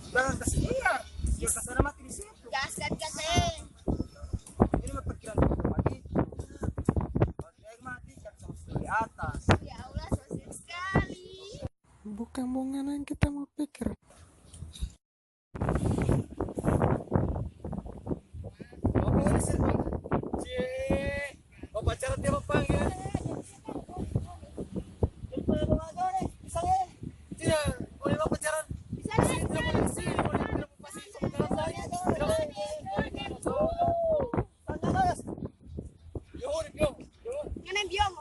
Jangan kasih dia. Dia kasih ada mati di situ. Gas. Ini mah perkiraan mati. Kalau dia mati kan sama di atas. Ya Allah, sosial sekali. Bukan bunga yang kita mau pikir. Bapak ini sih. Bapak pacaran dia bapak ya. Tidak, boleh bapak pacaran. Nganen biong.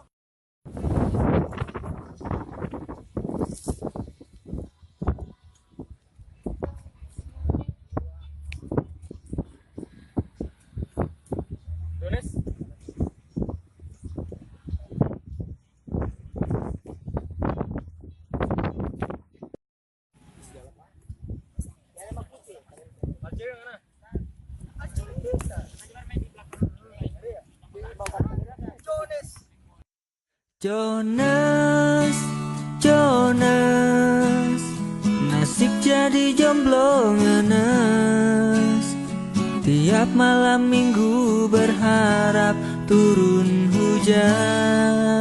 Yones. Jonas, nasib jadi jomblo ngenes. Tiap malam minggu berharap turun hujan.